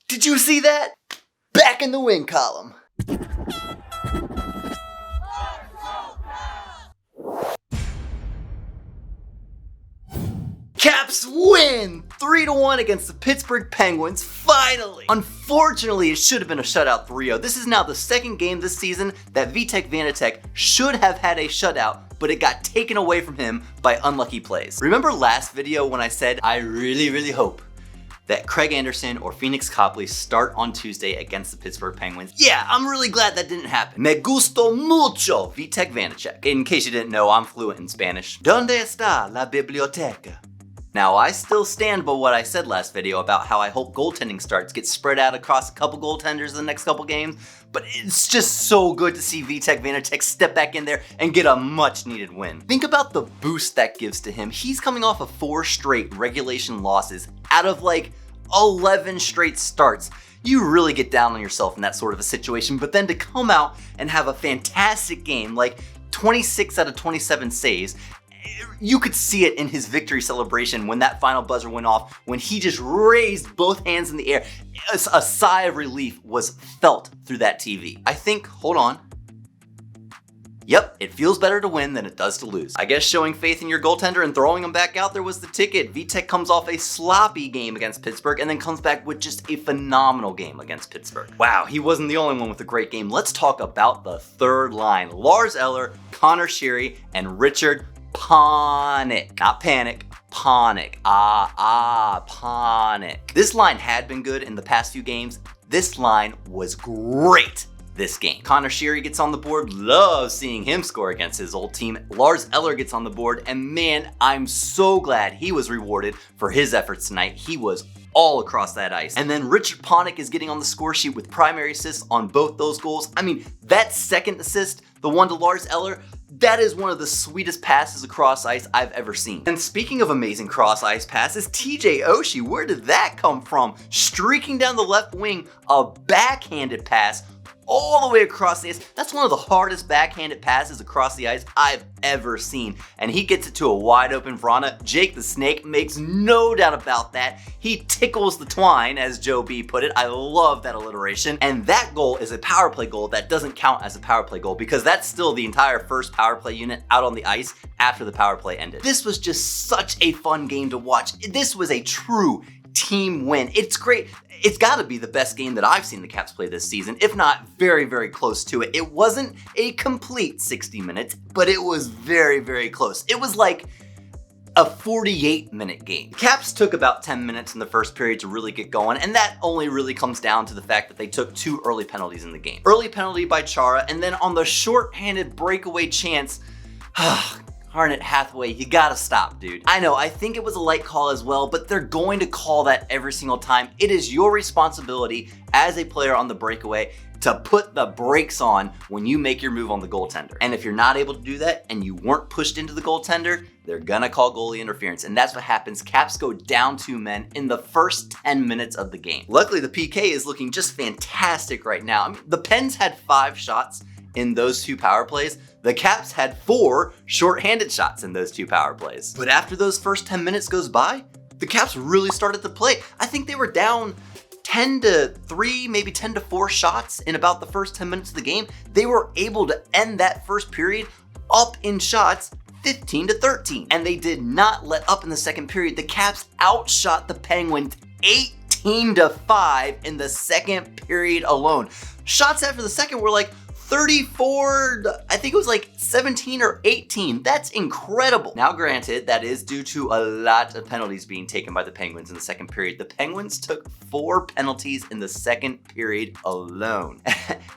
Did you see that? Back in the win column. Caps win 3-1 against the Pittsburgh Penguins, finally! Unfortunately, it should have been a shutout 3-0. This is now the second game this season that Vitek Vanecek should have had a shutout, but it got taken away from him by unlucky plays. Remember last video when I said I really hope that Craig Anderson or Phoenix Copley start on Tuesday against the Pittsburgh Penguins? Yeah, I'm really glad that didn't happen. Me gustó mucho Vitek Vanecek. In case you didn't know, I'm fluent in Spanish. ¿Dónde está la biblioteca? Now, I still stand by what I said last video about how I hope goaltending starts get spread out across a couple goaltenders in the next couple games, but it's just so good to see Vitek Vanecek step back in there and get a much needed win. Think about the boost that gives to him. He's coming off of 4 straight regulation losses out of like 11 straight starts. You really get down on yourself in that sort of a situation, but then to come out and have a fantastic game, like 26 out of 27 saves, you could see it in his victory celebration when that final buzzer went off, when he just raised both hands in the air. A sigh of relief was felt through that TV. I think, hold on. Yep, it feels better to win than it does to lose. I guess showing faith in your goaltender and throwing him back out there was the ticket. Vitek comes off a sloppy game against Pittsburgh and then comes back with just a phenomenal game against Pittsburgh. Wow, he wasn't the only one with a great game. Let's talk about the third line. Lars Eller, Connor Sheary, and Richard Panik. Not panic, Panik. Panik. This line had been good in the past few games. This line was great this game. Connor Sheary gets on the board. Love seeing him score against his old team. Lars Eller gets on the board, and man, I'm so glad he was rewarded for his efforts tonight. He was all across that ice. And then Richard Panik is getting on the score sheet with primary assists on both those goals. I mean, that second assist, the one to Lars Eller, that is one of the sweetest passes across ice I've ever seen. And speaking of amazing cross ice passes, TJ Oshie, where did that come from? Streaking down the left wing, a backhanded pass all the way across the ice. That's one of the hardest backhanded passes across the ice I've ever seen. And he gets it to a wide open Vrana. Jake the Snake makes no doubt about that. He tickles the twine, as Joe B put it. I love that alliteration. And that goal is a power play goal that doesn't count as a power play goal because that's still the entire first power play unit out on the ice after the power play ended. This was just such a fun game to watch. This was a true team win. It's great. It's got to be the best game that I've seen the Caps play this season, if not very close to it. It wasn't a complete 60 minutes, but it was very close. It was like a 48-minute game. Caps took about 10 minutes in the first period to really get going, and that only really comes down to the fact that they took 2 early penalties in the game. Early penalty by Chara, and then on the short-handed breakaway chance, Harnett Hathaway, you gotta stop, dude. I know, I think it was a light call as well, but they're going to call that every single time. It is your responsibility as a player on the breakaway to put the brakes on when you make your move on the goaltender. And if you're not able to do that and you weren't pushed into the goaltender, they're gonna call goalie interference. And that's what happens. Caps go down 2 men in the first 10 minutes of the game. Luckily, the PK is looking just fantastic right now. I mean, the Pens had 5 shots in those 2 power plays. The Caps had 4 short-handed shots in those 2 power plays. But after those first 10 minutes goes by, the Caps really started to play. I think they were down 10-3, maybe 10-4 shots in about the first 10 minutes of the game. They were able to end that first period up in shots 15-13. And they did not let up in the second period. The Caps outshot the Penguins 18-5 in the second period alone. Shots after the second were like 34, I think it was like 17 or 18. That's incredible. Now granted, that is due to a lot of penalties being taken by the Penguins in the second period. The Penguins took 4 penalties in the second period alone.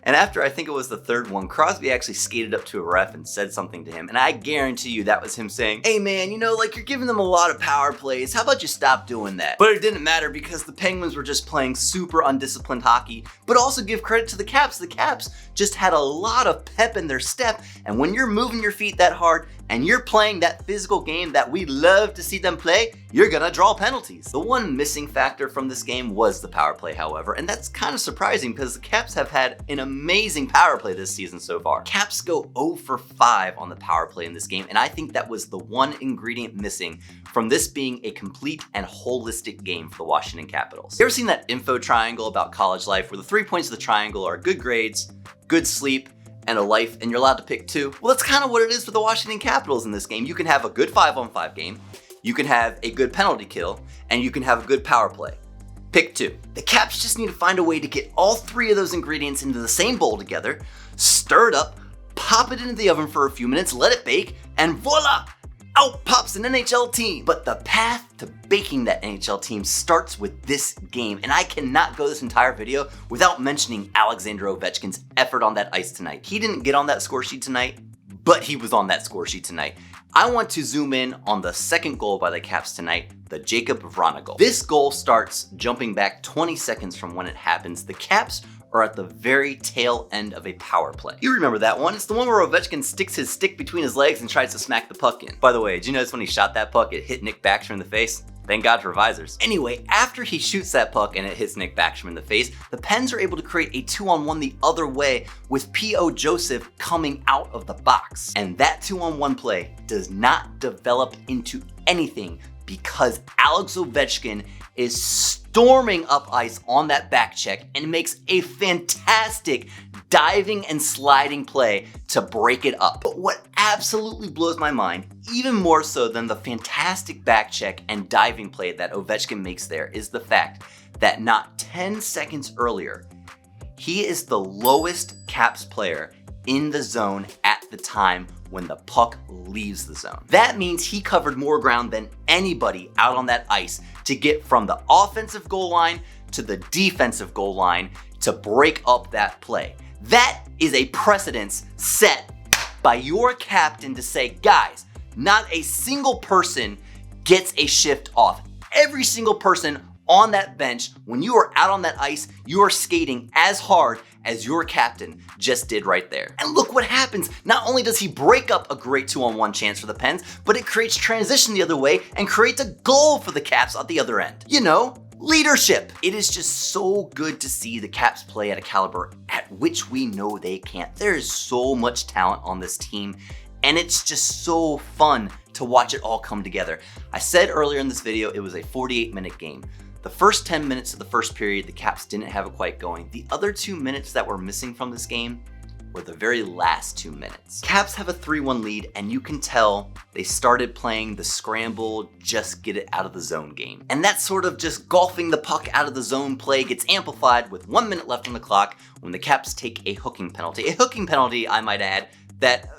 And after I think it was the third one, Crosby actually skated up to a ref and said something to him. And I guarantee you that was him saying, hey man, you know, like you're giving them a lot of power plays. How about you stop doing that? But it didn't matter because the Penguins were just playing super undisciplined hockey. But also give credit to the Caps. The Caps just had a a lot of pep in their step, and when you're moving your feet that hard and you're playing that physical game that we love to see them play, you're gonna draw penalties. The one missing factor from this game was the power play, however, and that's kind of surprising because the Caps have had an amazing power play this season so far. Caps go 0 for 5 on the power play in this game, and I think that was the one ingredient missing from this being a complete and holistic game for the Washington Capitals. You ever seen that info triangle about college life where the 3 points of the triangle are good grades, good sleep, and a life, and you're allowed to pick 2? Well, that's kind of what it is for the Washington Capitals in this game. You can have a good 5-on-5 game, you can have a good penalty kill, and you can have a good power play. Pick 2. The Caps just need to find a way to get all 3 of those ingredients into the same bowl together, stir it up, pop it into the oven for a few minutes, let it bake, and voila! Out pops an NHL team. But the path to baking that NHL team starts with this game, and I cannot go this entire video without mentioning Alexander Ovechkin's effort on that ice tonight. He didn't get on that score sheet tonight, but he was on that score sheet tonight. I want to zoom in on the second goal by the Caps tonight, the Jacob Vrana goal. This goal starts jumping back 20 seconds from when it happens. The Caps are at the very tail end of a power play. You remember that one? It's the one where Ovechkin sticks his stick between his legs and tries to smack the puck in. By the way, did you notice when he shot that puck, it hit Nick Backstrom in the face? Thank God for visors. Anyway, after he shoots that puck and it hits Nick Backstrom in the face, the Pens are able to create a 2-on-1 the other way with P.O. Joseph coming out of the box. And that 2-on-1 play does not develop into anything because Alex Ovechkin is storming up ice on that back check and makes a fantastic diving and sliding play to break it up. But what absolutely blows my mind, even more so than the fantastic back check and diving play that Ovechkin makes there, is the fact that not 10 seconds earlier, he is the lowest Caps player in the zone at the time when the puck leaves the zone. That means he covered more ground than anybody out on that ice to get from the offensive goal line to the defensive goal line to break up that play. That is a precedence set by your captain to say, guys, not a single person gets a shift off. Every single person on that bench, when you are out on that ice, you are skating as hard as your captain just did right there. And look what happens. Not only does he break up a great 2-on-1 chance for the Pens, but it creates transition the other way and creates a goal for the Caps at the other end. You know, leadership. It is just so good to see the Caps play at a caliber at which we know they can't. There is so much talent on this team, and it's just so fun to watch it all come together. I said earlier in this video, it was a 48-minute game. The first 10 minutes of the first period, the Caps didn't have it quite going. The other 2 minutes that were missing from this game were the very last 2 minutes. Caps have a 3-1 lead, and you can tell they started playing the scramble, just get it out of the zone game. And that sort of just golfing the puck out of the zone play gets amplified with 1 minute left on the clock when the Caps take a hooking penalty. A hooking penalty, I might add, that...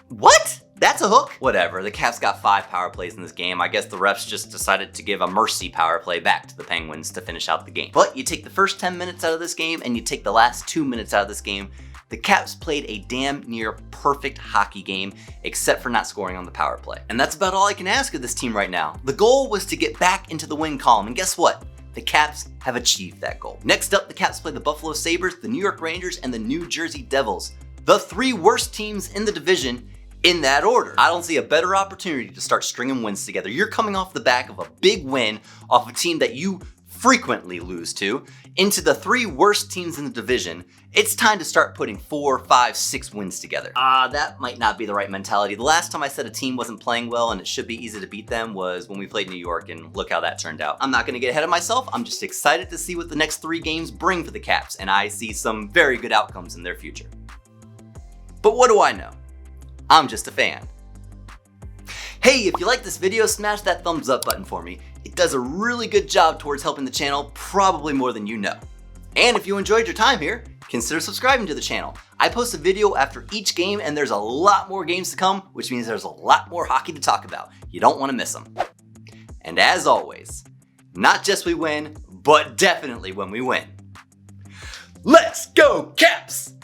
What? That's a hook? Whatever, the Caps got 5 power plays in this game. I guess the refs just decided to give a mercy power play back to the Penguins to finish out the game. But you take the first 10 minutes out of this game and you take the last 2 minutes out of this game, the Caps played a damn near perfect hockey game, except for not scoring on the power play. And that's about all I can ask of this team right now. The goal was to get back into the win column, and guess what? The Caps have achieved that goal. Next up, the Caps play the Buffalo Sabres, the New York Rangers, and the New Jersey Devils. The 3 worst teams in the division in that order. I don't see a better opportunity to start stringing wins together. You're coming off the back of a big win off a team that you frequently lose to into the 3 worst teams in the division. It's time to start putting 4, 5, 6 wins together. That might not be the right mentality. The last time I said a team wasn't playing well and it should be easy to beat them was when we played New York, and look how that turned out. I'm not gonna get ahead of myself. I'm just excited to see what the next 3 games bring for the Caps, and I see some very good outcomes in their future. But what do I know? I'm just a fan. Hey, if you like this video, smash that thumbs up button for me. It does a really good job towards helping the channel, probably more than you know. And if you enjoyed your time here, consider subscribing to the channel. I post a video after each game, and there's a lot more games to come, which means there's a lot more hockey to talk about. You don't want to miss them. And as always, not just we win, but definitely when we win. Let's go, Caps!